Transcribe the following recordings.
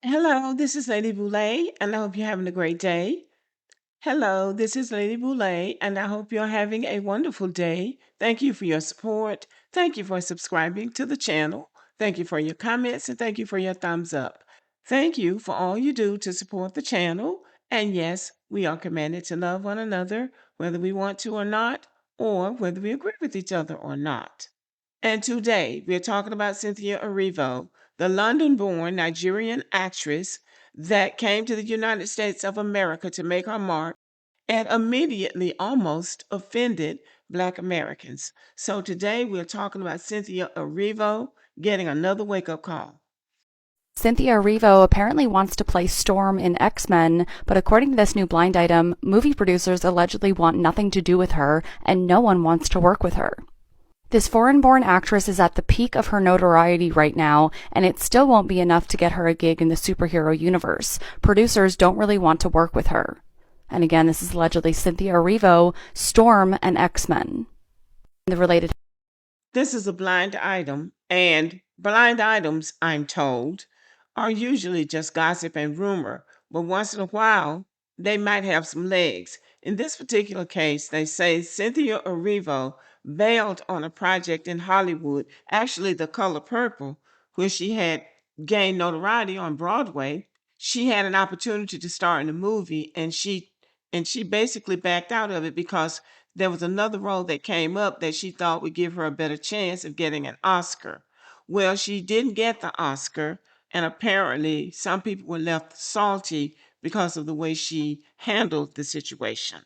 Hello, this is Lady Boulay, and I hope you're having a great day. Hello, this is Lady Boulay, and I hope you're having a wonderful day. Thank you for your support. Thank you for subscribing to the channel. Thank you for your comments, and thank you for your thumbs up. Thank you for all you do to support the channel. And yes, we are commanded to love one another, whether we want to or not, or whether we agree with each other or not. And today we're talking about Cynthia Erivo, the London-born Nigerian actress that came to the United States of America to make her mark and immediately almost offended Black Americans. So today we're talking about Cynthia Erivo getting another wake-up call. Cynthia Erivo apparently wants to play Storm in X-Men, but according to this new blind item, movie producers allegedly want nothing to do with her, and no one wants to work with her. This foreign-born actress is at the peak of her notoriety right now, and it still won't be enough to get her a gig in the superhero universe. Producers don't really want to work with her. And again, this is allegedly Cynthia Erivo, Storm, and X-Men. The related. This is a blind item, and blind items, I'm told, are usually just gossip and rumor, but once in a while, they might have some legs. In this particular case, they say Cynthia Erivo bailed on a project in Hollywood, actually The Color Purple, where she had gained notoriety on Broadway. She had an opportunity to star in the movie, and she basically backed out of it because there was another role that came up that she thought would give her a better chance of getting an Oscar. Well, she didn't get the Oscar, and apparently some people were left salty because of the way she handled the situation.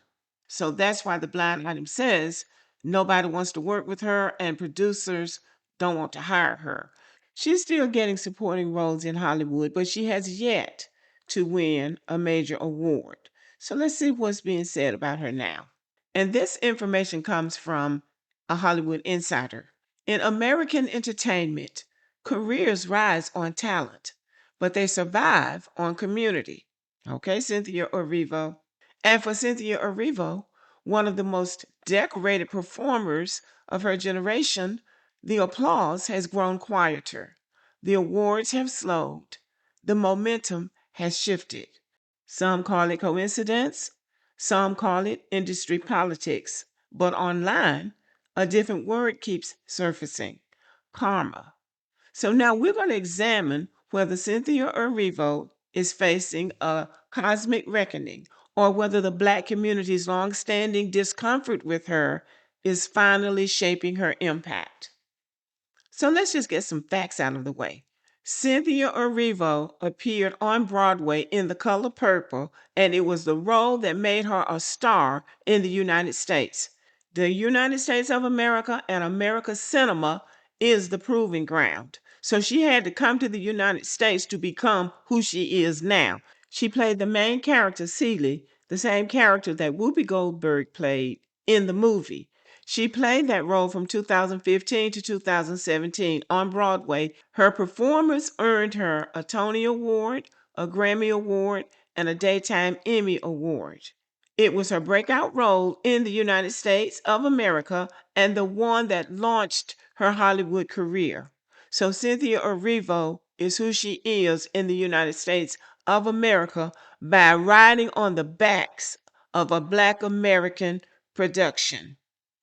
So that's why the blind item says nobody wants to work with her and producers don't want to hire her. She's still getting supporting roles in Hollywood, but she has yet to win a major award. So let's see what's being said about her now. And this information comes from a Hollywood insider. In American entertainment, careers rise on talent, but they survive on community. Okay, Cynthia Erivo. And for Cynthia Erivo, one of the most decorated performers of her generation, the applause has grown quieter. The awards have slowed. The momentum has shifted. Some call it coincidence. Some call it industry politics. But online, a different word keeps surfacing: karma. So now we're going to examine whether Cynthia Erivo is facing a cosmic reckoning or whether the Black community's long-standing discomfort with her is finally shaping her impact. So let's just get some facts out of the way. Cynthia Erivo appeared on Broadway in The Color Purple, and it was the role that made her a star in the United States. The United States of America and America's cinema is the proving ground. So she had to come to the United States to become who she is now. She played the main character, Celie, the same character that Whoopi Goldberg played in the movie. She played that role from 2015 to 2017 on Broadway. Her performance earned her a Tony Award, a Grammy Award, and a Daytime Emmy Award. It was her breakout role in the United States of America and the one that launched her Hollywood career. So Cynthia Erivo is who she is in the United States of America by riding on the backs of a Black American production.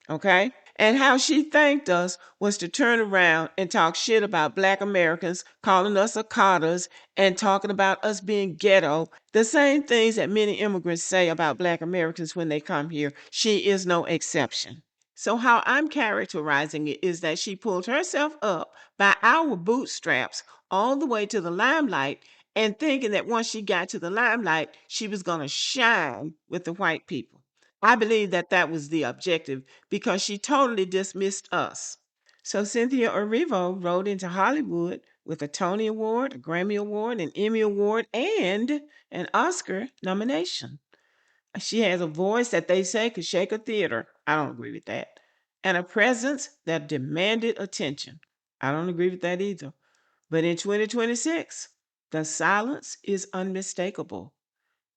Okay? And how she thanked us was to turn around and talk shit about Black Americans, calling us Akatas and talking about us being ghetto. The same things that many immigrants say about Black Americans when they come here. She is no exception. So, how I'm characterizing it is that she pulled herself up by our bootstraps all the way to the limelight and thinking that once she got to the limelight, she was going to shine with the white people. I believe that that was the objective because she totally dismissed us. So Cynthia Erivo rode into Hollywood with a Tony Award, a Grammy Award, an Emmy Award, and an Oscar nomination. She has a voice that they say could shake a theater. I don't agree with that. And a presence that demanded attention. I don't agree with that either. But in 2026, the silence is unmistakable.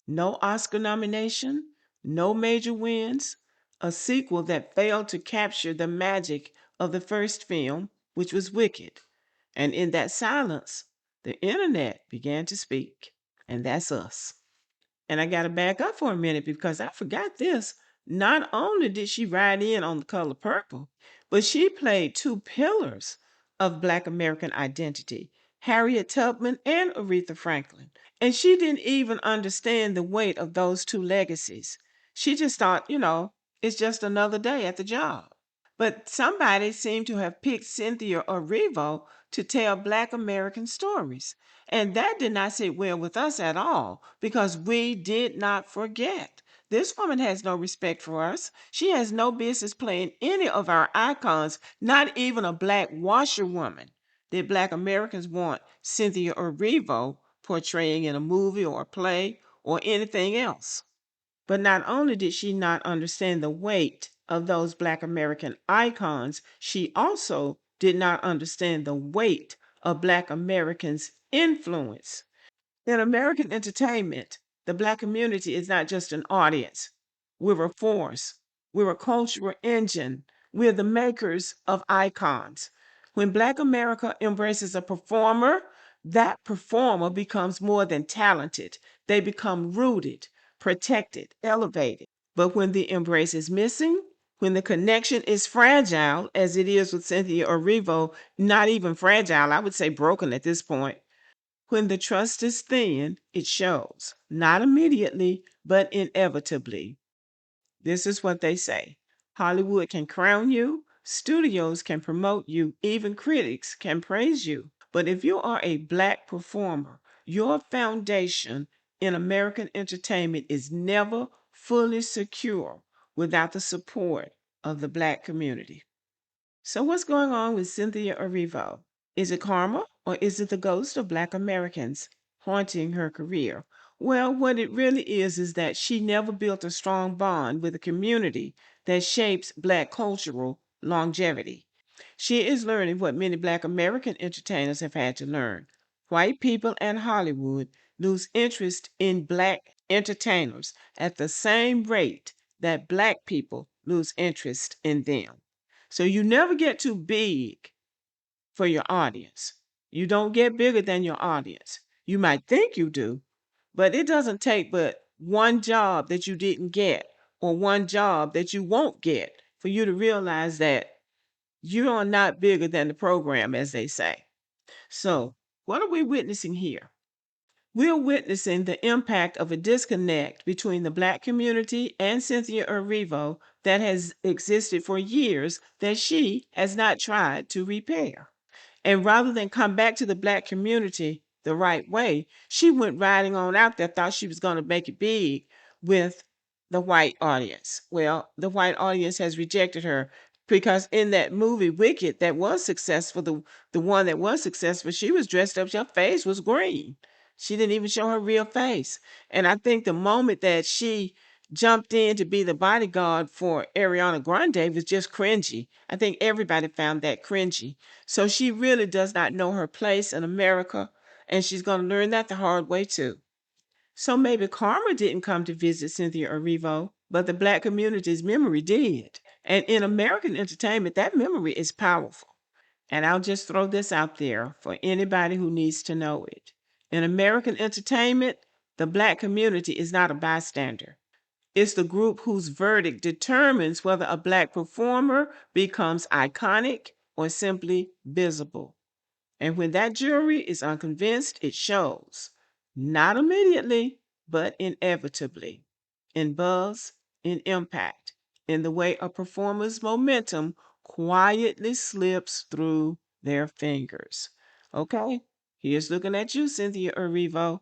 No Oscar nomination, no major wins, a sequel that failed to capture the magic of the first film, which was Wicked. And in that silence, the internet began to speak. And that's us. And I got to back up for a minute because I forgot this. Not only did she ride in on the color purple, but she played two pillars of Black American identity, Harriet Tubman and Aretha Franklin. And she didn't even understand the weight of those two legacies. She just thought, it's just another day at the job. But somebody seemed to have picked Cynthia Erivo to tell Black American stories. And that did not sit well with us at all because we did not forget. This woman has no respect for us. She has no business playing any of our icons, not even a Black washerwoman. Did Black Americans want Cynthia Erivo portraying in a movie or a play or anything else? But not only did she not understand the weight of those Black American icons, she also did not understand the weight of Black Americans' influence. In American entertainment, the Black community is not just an audience. We're a force. We're a cultural engine. We're the makers of icons. When Black America embraces a performer, that performer becomes more than talented. They become rooted, protected, elevated. But when the embrace is missing, when the connection is fragile, as it is with Cynthia Erivo, not even fragile, I would say broken at this point, when the trust is thin, it shows, not immediately, but inevitably. This is what they say: Hollywood can crown you, studios can promote you, even critics can praise you. But if you are a Black performer, your foundation in American entertainment is never fully secure without the support of the Black community. So, what's going on with Cynthia Erivo? Is it karma or is it the ghost of Black Americans haunting her career? Well, what it really is that she never built a strong bond with a community that shapes Black cultural longevity. She is learning what many Black American entertainers have had to learn. White people and Hollywood lose interest in Black entertainers at the same rate that Black people lose interest in them. So you never get too big for your audience. You don't get bigger than your audience. You might think you do, but it doesn't take but one job that you didn't get or one job that you won't get for you to realize that you are not bigger than the program, as they say. So, what are we witnessing here? We're witnessing the impact of a disconnect between the Black community and Cynthia Erivo that has existed for years that she has not tried to repair. And rather than come back to the Black community the right way, she went riding on out there, thought she was going to make it big with the white audience. Well, the white audience has rejected her because in that movie Wicked that was successful, the one that was successful, she was dressed up, her face was green. She didn't even show her real face. And I think the moment that she jumped in to be the bodyguard for Ariana Grande was just cringy. I think everybody found that cringy. So she really does not know her place in America, and she's going to learn that the hard way too. So maybe karma didn't come to visit Cynthia Erivo, but the Black community's memory did. And in American entertainment, that memory is powerful. And I'll just throw this out there for anybody who needs to know it. In American entertainment, the Black community is not a bystander. It's the group whose verdict determines whether a Black performer becomes iconic or simply visible. And when that jury is unconvinced, it shows. Not immediately, but inevitably. In buzz, in impact, in the way a performer's momentum quietly slips through their fingers. Okay, here's looking at you, Cynthia Erivo.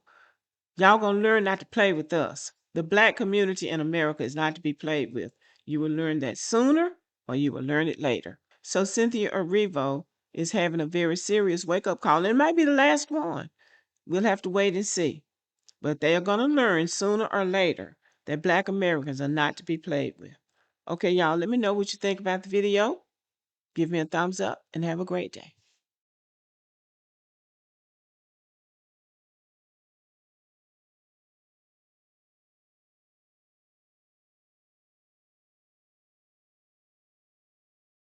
Y'all gonna learn not to play with us. The Black community in America is not to be played with. You will learn that sooner or you will learn it later. So Cynthia Erivo is having a very serious wake-up call, and it might be the last one. We'll have to wait and see. But they are going to learn sooner or later that Black Americans are not to be played with. Okay, y'all, let me know what you think about the video. Give me a thumbs up and have a great day.